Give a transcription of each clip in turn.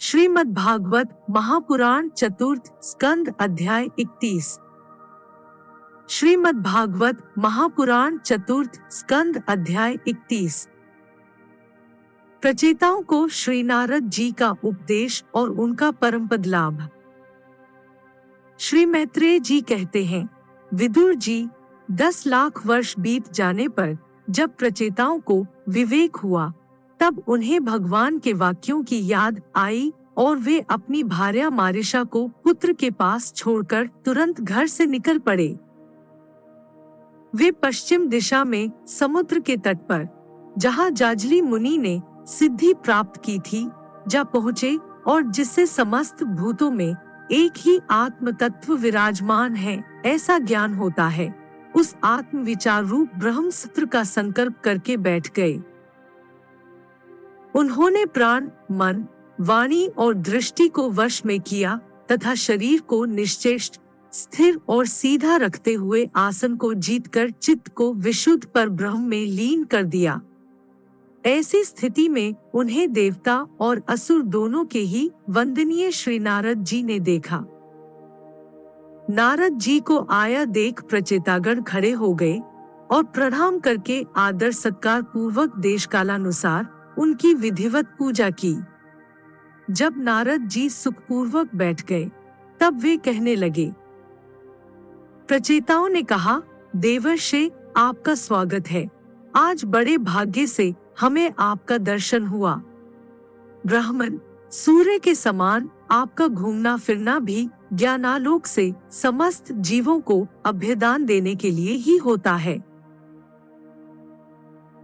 श्रीमद् भागवत महापुराण चतुर्थ स्कंद अध्याय 31। श्रीमद् भागवत महापुराण चतुर्थ स्कंद अध्याय 31। प्रचेताओं को श्री नारद जी का उपदेश और उनका परमपद लाभ। श्री मैत्रेय जी कहते हैं, विदुर जी, 10 लाख वर्ष बीत जाने पर जब प्रचेताओं को विवेक हुआ, तब उन्हें भगवान के वाक्यों की याद आई और वे अपनी भार्या मारिशा को पुत्र के पास छोड़कर तुरंत घर से निकल पड़े। वे पश्चिम दिशा में समुद्र के तट पर, जहाँ जाजली मुनि ने सिद्धि प्राप्त की थी, जा पहुँचे और जिससे समस्त भूतों में एक ही आत्म तत्व विराजमान है ऐसा ज्ञान होता है, उस आत्म विचार रूप ब्रह्म सूत्र का संकल्प करके बैठ गए। उन्होंने प्राण, मन, वाणी और दृष्टि को वश में किया तथा शरीर को निश्चेष्ट, स्थिर और सीधा रखते हुए आसन को जीतकर चित्त को विशुद्ध पर ब्रह्म में लीन कर दिया। ऐसी स्थिति में उन्हें देवता और असुर दोनों के ही वंदनीय श्री नारद जी ने देखा। नारद जी को आया देख प्रचेतागण खड़े हो गए और प्रणाम करके आदर सत्कार पूर्वक देशकालानुसार उनकी विधिवत पूजा की। जब नारद जी सुखपूर्वक बैठ गए, तब वे कहने लगे। प्रचेताओं ने कहा, देवर्षि, आपका स्वागत है। आज बड़े भाग्य से हमें आपका दर्शन हुआ। ब्राह्मण, सूर्य के समान आपका घूमना फिरना भी ज्ञानालोक से समस्त जीवों को अभ्यदान देने के लिए ही होता है।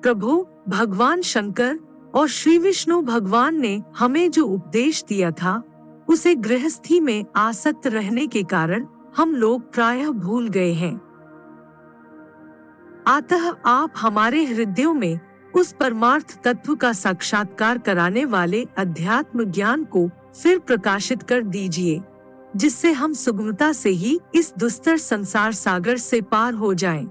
प्रभु भगवान शंकर और श्री विष्णु भगवान ने हमें जो उपदेश दिया था, उसे गृहस्थी में आसक्त रहने के कारण हम लोग प्रायः भूल गए हैं। अतः आप हमारे हृदयों में उस परमार्थ तत्व का साक्षात्कार कराने वाले अध्यात्म ज्ञान को फिर प्रकाशित कर दीजिए, जिससे हम सुगमता से ही इस दुस्तर संसार सागर से पार हो जाएं।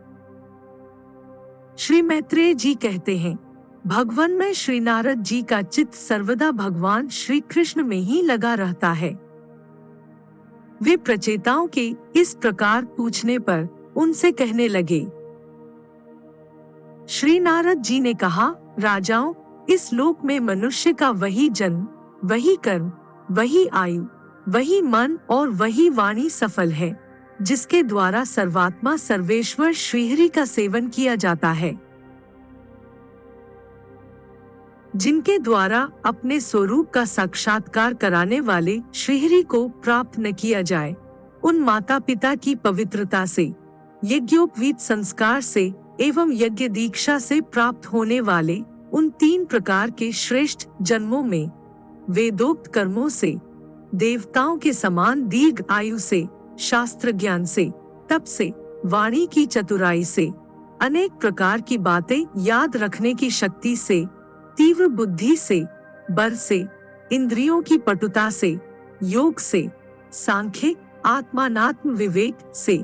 श्री मैत्रेय जी कहते हैं, भगवान में श्री नारद जी का चित्त सर्वदा भगवान श्री कृष्ण में ही लगा रहता है। वे प्रचेताओं के इस प्रकार पूछने पर उनसे कहने लगे। श्री नारद जी ने कहा, राजाओं, इस लोक में मनुष्य का वही जन्म, वही कर्म, वही आयु, वही मन और वही वाणी सफल है, जिसके द्वारा सर्वात्मा सर्वेश्वर श्रीहरि का सेवन किया जाता है। जिनके द्वारा अपने स्वरूप का साक्षात्कार कराने वाले श्रीहरि को प्राप्त न किया जाए, उन माता पिता की पवित्रता से, यज्ञोपवीत संस्कार से एवं यज्ञ दीक्षा से प्राप्त होने वाले उन 3 प्रकार के श्रेष्ठ जन्मों में, वेदोक्त कर्मों से, देवताओं के समान दीर्घ आयु से, शास्त्र ज्ञान से, तप से, वाणी की चतुराई से, अनेक प्रकार की बातें याद रखने की शक्ति से, तीव्र बुद्धि से, बल से, इंद्रियों की पटुता से, योग से, सांख्य, आत्मानात्म विवेक से,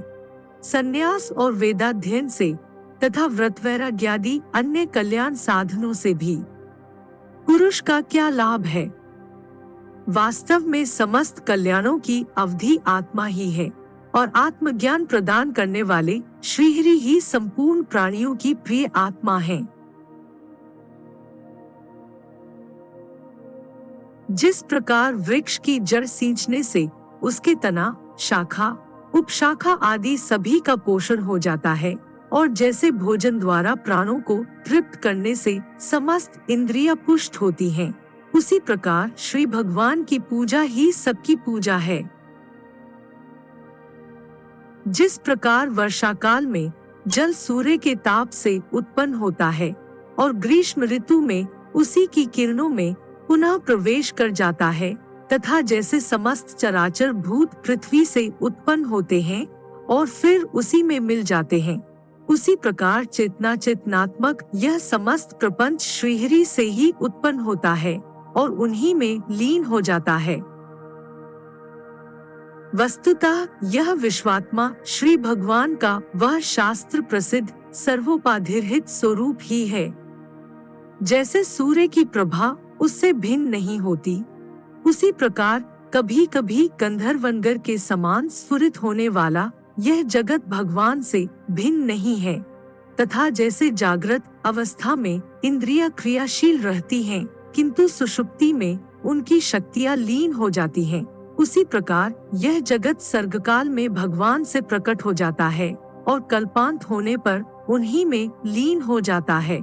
संन्यास और वेदाध्ययन से तथा व्रत वैराग्यादि अन्य कल्याण साधनों से भी पुरुष का क्या लाभ है। वास्तव में समस्त कल्याणों की अवधि आत्मा ही है और आत्मज्ञान प्रदान करने वाले श्रीहरि ही संपूर्ण प्राणियों की प्रिय आत्मा है। जिस प्रकार वृक्ष की जड़ सींचने से उसके तना, शाखा, उपशाखा आदि सभी का पोषण हो जाता है, और जैसे भोजन द्वारा प्राणों को तृप्त करने से समस्त इंद्रियां पुष्ट होती हैं, उसी प्रकार श्री भगवान की पूजा ही सबकी पूजा है। जिस प्रकार वर्षा काल में जल सूर्य के ताप से उत्पन्न होता है और ग्रीष्म ऋतु में उसी की किरणों में पुनः प्रवेश कर जाता है, तथा जैसे समस्त चराचर भूत पृथ्वी से उत्पन्न होते हैं और फिर उसी में मिल जाते हैं, उसी प्रकार चेतनात्मक यह समस्त प्रपंच श्रीहरि से ही उत्पन्न होता है और उन्हीं में लीन हो जाता है। वस्तुतः यह विश्वात्मा श्री भगवान का वह शास्त्र प्रसिद्ध सर्वोपाधिरहित स्वरूप ही है। जैसे सूर्य की प्रभा उससे भिन्न नहीं होती, उसी प्रकार कभी कभी गंधर्वनगर के समान स्फुरित होने वाला यह जगत भगवान से भिन्न नहीं है, तथा जैसे जागृत अवस्था में इंद्रियां क्रियाशील रहती हैं, किंतु सुषुप्ति में उनकी शक्तियां लीन हो जाती हैं, उसी प्रकार यह जगत सर्गकाल में भगवान से प्रकट हो जाता है और कल्पांत होने पर उन्हीं में लीन हो जाता है।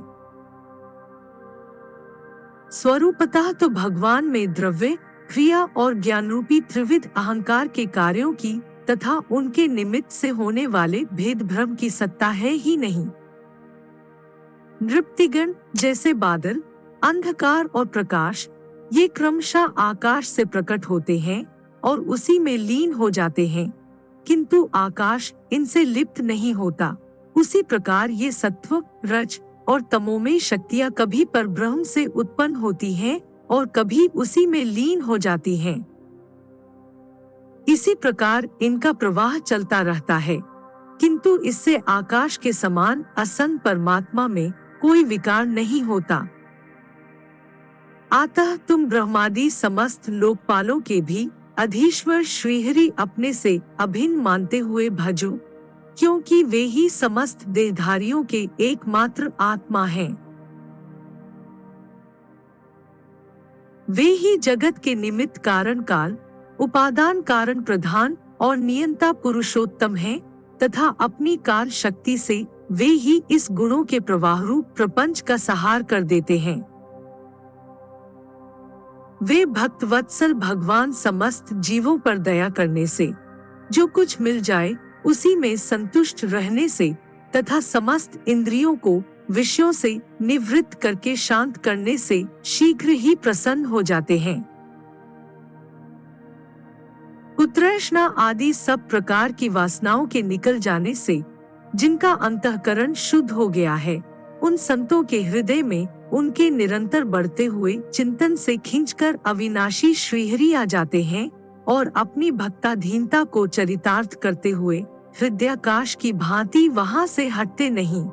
स्वरूपतः तो भगवान में द्रव्य, क्रिया और ज्ञान रूपी त्रिविध अहंकार के कार्यों की तथा उनके निमित्त से होने वाले भेद भ्रम की सत्ता है ही नहीं। नृत्यगण जैसे बादल, अंधकार और प्रकाश, ये क्रमशः आकाश से प्रकट होते हैं और उसी में लीन हो जाते हैं, किंतु आकाश इनसे लिप्त नहीं होता। उसी प्रकार ये सत्व, रज और तमोमय शक्तियां कभी परब्रह्म से उत्पन्न होती हैं और कभी उसी में लीन हो जाती हैं। इसी प्रकार इनका प्रवाह चलता रहता है, किंतु इससे आकाश के समान असंग परमात्मा में कोई विकार नहीं होता। अतः तुम ब्रह्मादि समस्त लोकपालों के भी अधीश्वर श्रीहरि अपने से अभिन्न मानते हुए भजो, क्योंकि वे ही समस्त देहधारियों के एकमात्र आत्मा हैं। वे ही जगत के निमित्त कारण काल, उपादान कारण प्रधान और नियंता पुरुषोत्तम हैं, तथा अपनी काल शक्ति से वे ही इस गुणों के प्रवाह रूप प्रपंच का सहार कर देते हैं। वे भक्त वत्सल भगवान समस्त जीवों पर दया करने से, जो कुछ मिल जाए उसी में संतुष्ट रहने से तथा समस्त इंद्रियों को विषयों से निवृत्त करके शांत करने से शीघ्र ही प्रसन्न हो जाते हैं। कुतृष्णा आदि सब प्रकार की वासनाओं के निकल जाने से जिनका अंतःकरण शुद्ध हो गया है, उन संतों के हृदय में उनके निरंतर बढ़ते हुए चिंतन से खींचकर अविनाशी श्रीहरि आ जाते हैं और अपनी भक्ताधीनता को चरितार्थ करते हुए हृदयाकाश की भांति वहां से हटते नहीं।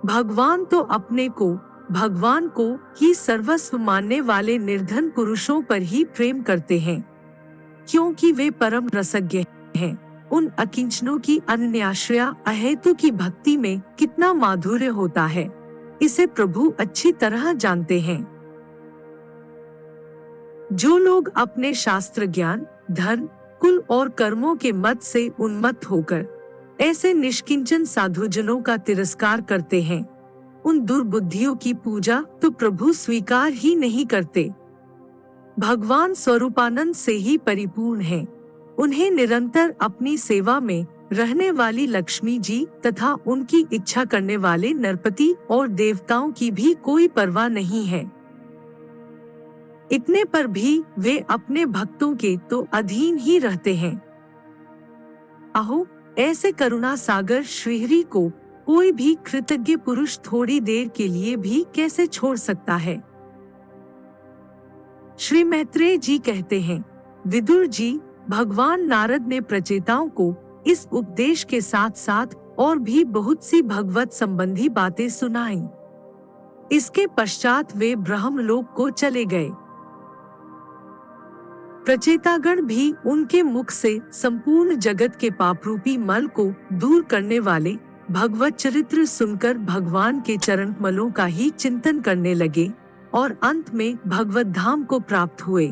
भगवान तो अपने को भगवान को ही सर्वस्व मानने वाले निर्धन पुरुषों पर ही प्रेम करते हैं, क्योंकि वे परम रसज्ञ हैं। उन अकिंचनों की अनन्याश्रया अहेतु की भक्ति में कितना माधुर्य होता है, इसे प्रभु अच्छी तरह जानते हैं। जो लोग अपने शास्त्र ज्ञान, धन, कुल और कर्मों के मत से उन्मत्त होकर ऐसे निष्किंचन साधुजनों का तिरस्कार करते हैं, उन दुर्बुद्धियों की पूजा तो प्रभु स्वीकार ही नहीं करते। भगवान स्वरूपानंद से ही परिपूर्ण है। उन्हें निरंतर अपनी सेवा में रहने वाली लक्ष्मी जी तथा उनकी इच्छा करने वाले नरपति और देवताओं की भी कोई परवाह नहीं है। इतने पर भी वे अपने भक्तों के तो अधीन ही रहते हैं। अहो, ऐसे करुणा सागर श्रीहरि को कोई भी कृतज्ञ पुरुष थोड़ी देर के लिए भी कैसे छोड़ सकता है। श्री मैत्रेय जी कहते हैं, विदुर जी, भगवान नारद ने प्रचेताओं को इस उपदेश के साथ साथ और भी बहुत सी भगवत संबंधी बातें सुनाई। इसके पश्चात वे ब्रह्मलोक को चले गए। प्रचेतागण भी उनके मुख से संपूर्ण जगत के पापरूपी मल को दूर करने वाले भगवत चरित्र सुनकर भगवान के चरण कमलों का ही चिंतन करने लगे और अंत में भगवत धाम को प्राप्त हुए।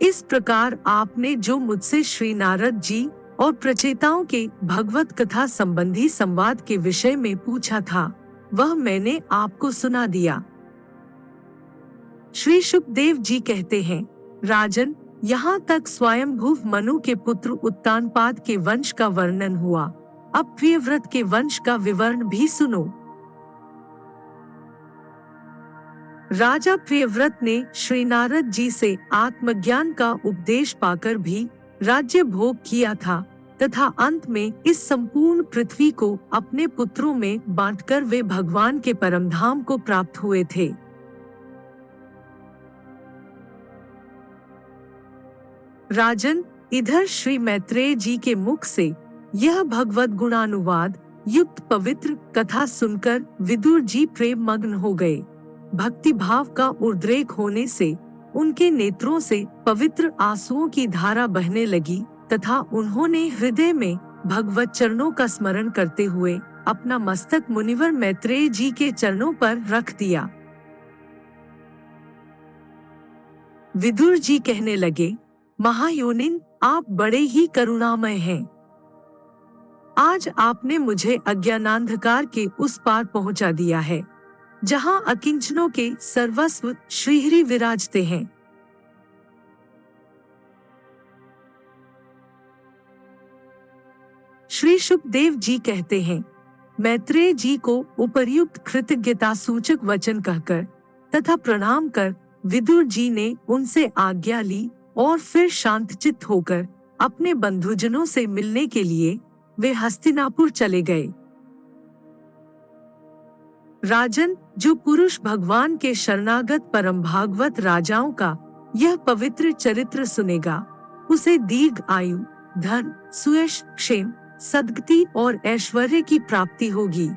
इस प्रकार आपने जो मुझसे श्री नारद जी और प्रचेताओं के भगवत कथा संबंधी संवाद के विषय में पूछा था, वह मैंने आपको सुना दिया। श्री शुकदेव जी कहते हैं, राजन, यहाँ तक स्वयंभुव मनु के पुत्र उत्तानपाद के वंश का वर्णन हुआ, अब प्रियव्रत के वंश का विवरण भी सुनो। राजा प्रियव्रत ने श्री नारद जी से आत्मज्ञान का उपदेश पाकर भी राज्य भोग किया था तथा अंत में इस संपूर्ण पृथ्वी को अपने पुत्रों में बांटकर वे भगवान के परमधाम को प्राप्त हुए थे। राजन, इधर श्री मैत्रेय जी के मुख से यह भगवत गुणानुवाद युक्त पवित्र कथा सुनकर विदुर जी प्रेम मग्न हो गए। भक्ति भाव का उद्रेक होने से उनके नेत्रों से पवित्र आंसुओं की धारा बहने लगी तथा उन्होंने हृदय में भगवत चरणों का स्मरण करते हुए अपना मस्तक मुनिवर मैत्रेय जी के चरणों पर रख दिया। विदुर जी कहने लगे, महायोनिन, आप बड़े ही करुणामय हैं। आज आपने मुझे अज्ञानांधकार के उस पार पहुंचा दिया है जहां अकिंचनों के सर्वस्व श्रीहरि विराजते हैं। श्री शुकदेव जी कहते हैं, मैत्रेय जी को उपर्युक्त कृतज्ञता सूचक वचन कहकर तथा प्रणाम कर विदुर जी ने उनसे आज्ञा ली और फिर शांतचित्त होकर अपने बंधुजनों से मिलने के लिए वे हस्तिनापुर चले गए। राजन, जो पुरुष भगवान के शरणागत परम भागवत राजाओं का यह पवित्र चरित्र सुनेगा, उसे दीर्घ आयु, धन, सुयश, क्षेम, सद्गति और ऐश्वर्य की प्राप्ति होगी।